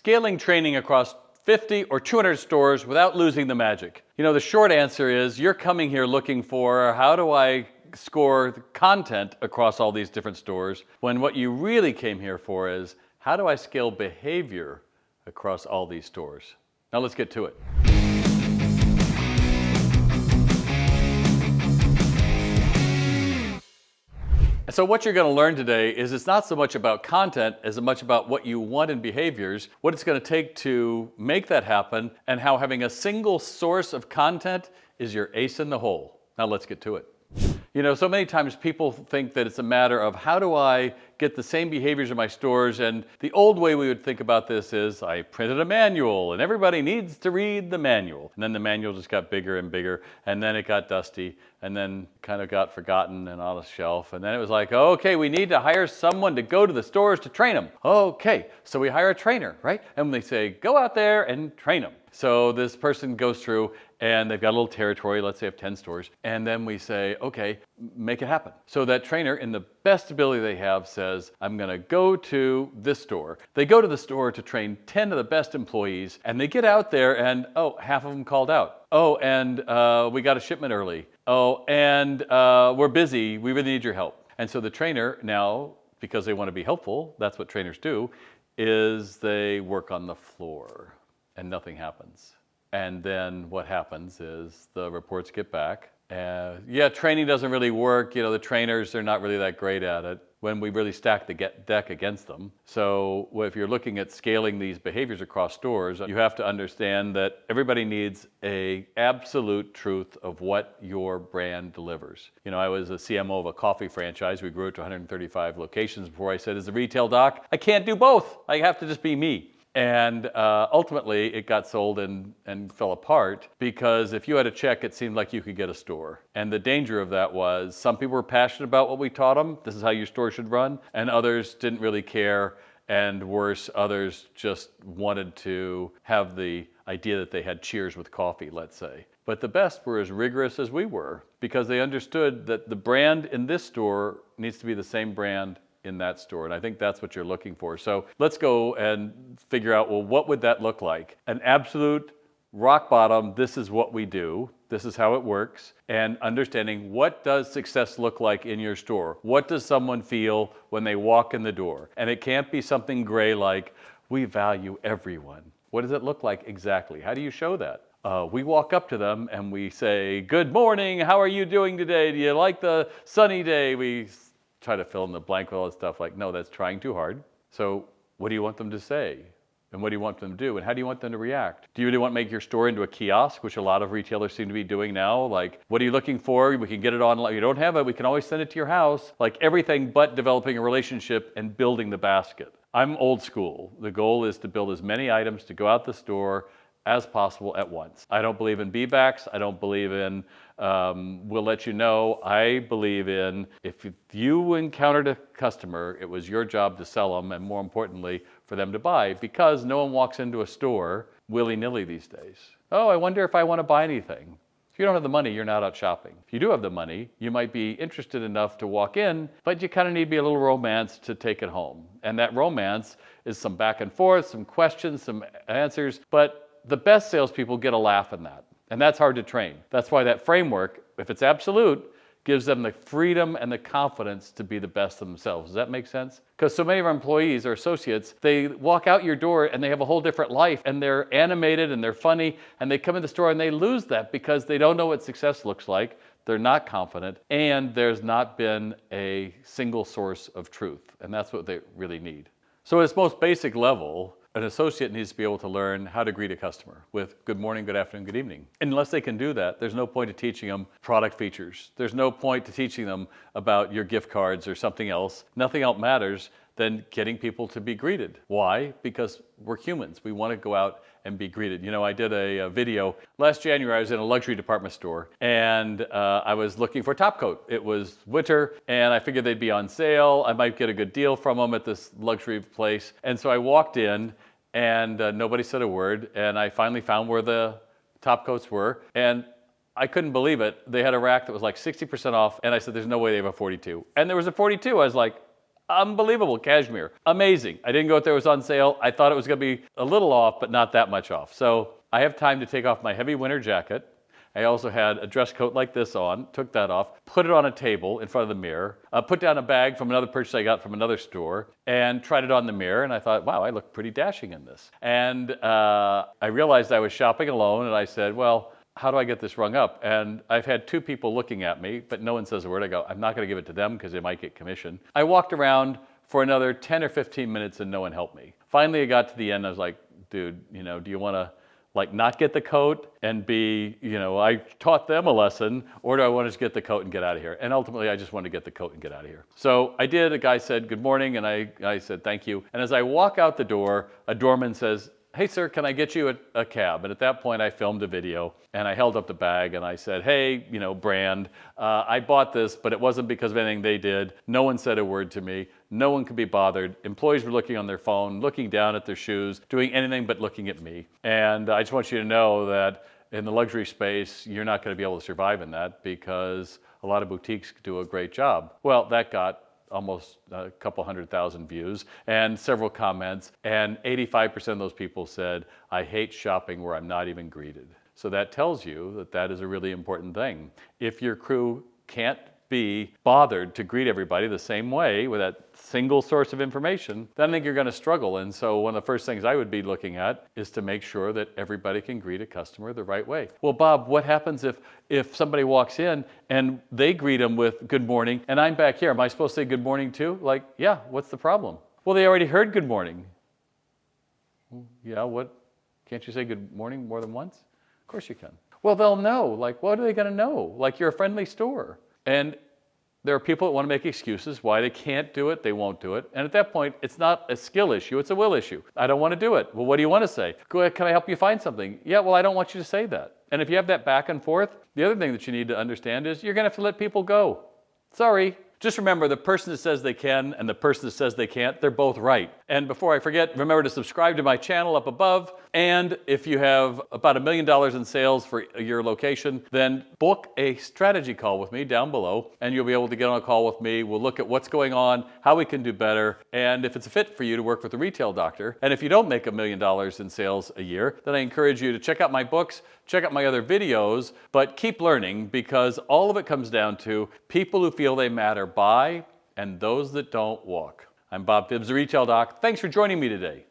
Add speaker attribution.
Speaker 1: Scaling training across 50 or 200 stores without losing the magic. The short answer is you're coming here looking for how do I score the content across all these different stores, when what you really came here for is how do I scale behavior across all these stores? Now let's get to it. So what you're going to learn today is it's not so much about content as much about what you want in behaviors, what it's going to take to make that happen, and how having a single source of content is your ace in the hole. Now let's get to it. So many times people think that it's a matter of how do I get the same behaviors in my stores, and the old way we would think about this is I printed a manual and everybody needs to read the manual. And then the manual just got bigger and bigger, and then it got dusty, and then kind of got forgotten and on a shelf. And then it was like, okay, we need to hire someone to go to the stores to train them. Okay, so we hire a trainer, right? And they say, go out there and train them. So this person goes through and they've got a little territory, let's say of 10 stores, and then we say, okay, make it happen. So that trainer, in the best ability they have, says, I'm gonna go to this store. They go to the store to train 10 of the best employees, and they get out there and, half of them called out. And we got a shipment early. And we're busy, we really need your help. And so the trainer now, because they wanna be helpful, that's what trainers do, is they work on the floor and nothing happens. And then what happens is the reports get back. Training doesn't really work. The trainers, they're not really that great at it when we really stack the deck against them. So if you're looking at scaling these behaviors across stores, you have to understand that everybody needs an absolute truth of what your brand delivers. I was a CMO of a coffee franchise. We grew it to 135 locations before I said, as a retail doc, I can't do both. I have to just be me. And ultimately, it got sold and fell apart because if you had a check, it seemed like you could get a store. And the danger of that was some people were passionate about what we taught them. This is how your store should run. And others didn't really care. And worse, others just wanted to have the idea that they had Cheers with coffee, let's say. But the best were as rigorous as we were because they understood that the brand in this store needs to be the same brand in that store. And I think that's what you're looking for. So let's go and figure out, what would that look like? An absolute rock bottom, this is what we do, this is how it works, and understanding what does success look like in your store? What does someone feel when they walk in the door? And it can't be something gray like, we value everyone. What does it look like exactly? How do you show that? We walk up to them and we say, good morning, how are you doing today? Do you like the sunny day? We try to fill in the blank with all this stuff like, no, that's trying too hard. So what do you want them to say? And what do you want them to do? And how do you want them to react? Do you really want to make your store into a kiosk, which a lot of retailers seem to be doing now? Like, what are you looking for? We can get it online. You don't have it, we can always send it to your house. Like everything but developing a relationship and building the basket. I'm old school. The goal is to build as many items to go out the store as possible at once. I don't believe in be-backs. I don't believe in we'll let you know. I believe in if you encountered a customer, it was your job to sell them and more importantly for them to buy, because no one walks into a store willy-nilly these days. I wonder if I want to buy anything. If you don't have the money, you're not out shopping. If you do have the money, you might be interested enough to walk in, but you kind of need to be a little romance to take it home. And that romance is some back and forth, some questions, some answers, but the best salespeople get a laugh in that. And that's hard to train. That's why that framework, if it's absolute, gives them the freedom and the confidence to be the best of themselves. Does that make sense? Because so many of our employees or associates, they walk out your door and they have a whole different life and they're animated and they're funny and they come in the store and they lose that because they don't know what success looks like. They're not confident and there's not been a single source of truth. And that's what they really need. So at its most basic level, an associate needs to be able to learn how to greet a customer with good morning, good afternoon, good evening. Unless they can do that, there's no point to teaching them product features. There's no point to teaching them about your gift cards or something else. Nothing else matters than getting people to be greeted. Why? Because we're humans. We want to go out and be greeted. I did a video. Last January, I was in a luxury department store and I was looking for a top coat. It was winter and I figured they'd be on sale. I might get a good deal from them at this luxury place. And so I walked in and nobody said a word. And I finally found where the top coats were. And I couldn't believe it. They had a rack that was like 60% off. And I said, there's no way they have a 42. And there was a 42. I was like, Unbelievable cashmere. Amazing. I didn't go if there was on sale. I thought it was going to be a little off, but not that much off. So I have time to take off my heavy winter jacket. I also had a dress coat like this on, took that off, put it on a table in front of the mirror, put down a bag from another purchase I got from another store, and tried it on the mirror, and I thought, wow, I look pretty dashing in this. And I realized I was shopping alone, and I said, well, how do I get this rung up? And I've had 2 people looking at me, but no one says a word. I go, I'm not going to give it to them because they might get commission. I walked around for another 10 or 15 minutes and no one helped me. Finally, I got to the end. I was like, dude, do you want to not get the coat and be, I taught them a lesson, or do I want to just get the coat and get out of here? And ultimately, I just wanted to get the coat and get out of here. So I did. A guy said, good morning, and I said, thank you. And as I walk out the door, a doorman says, hey, sir, can I get you a cab? And at that point, I filmed a video, and I held up the bag, and I said, hey, brand, I bought this, but it wasn't because of anything they did. No one said a word to me. No one could be bothered. Employees were looking on their phone, looking down at their shoes, doing anything but looking at me. And I just want you to know that in the luxury space, you're not going to be able to survive in that because a lot of boutiques do a great job. Well, that got almost a couple 100,000 views and several comments, and 85% of those people said, I hate shopping where I'm not even greeted. So that tells you that that is a really important thing. If your crew can't be bothered to greet everybody the same way with that single source of information, then I think you're going to struggle. And so one of the first things I would be looking at is to make sure that everybody can greet a customer the right way. Well, Bob, what happens if somebody walks in and they greet them with good morning and I'm back here? Am I supposed to say good morning too? Like, yeah, what's the problem? Well, they already heard good morning. Yeah, what? Can't you say good morning more than once? Of course you can. Well, they'll know. Like, what are they going to know? Like, you're a friendly store. And there are people that want to make excuses why they can't do it, they won't do it. And at that point, it's not a skill issue, it's a will issue. I don't want to do it. Well, what do you want to say? Go ahead, can I help you find something? Yeah, well, I don't want you to say that. And if you have that back and forth, the other thing that you need to understand is you're going to have to let people go. Sorry. Just remember, the person that says they can and the person that says they can't, they're both right. And before I forget, remember to subscribe to my channel up above. And if you have about $1 million in sales for your location, then book a strategy call with me down below, and you'll be able to get on a call with me. We'll look at what's going on, how we can do better, and if it's a fit for you to work with a retail doctor. And if you don't make $1 million in sales a year, then I encourage you to check out my books, check out my other videos, but keep learning, because all of it comes down to people who feel they matter buy, and those that don't walk. I'm Bob Phibbs, the Retail Doc. Thanks for joining me today.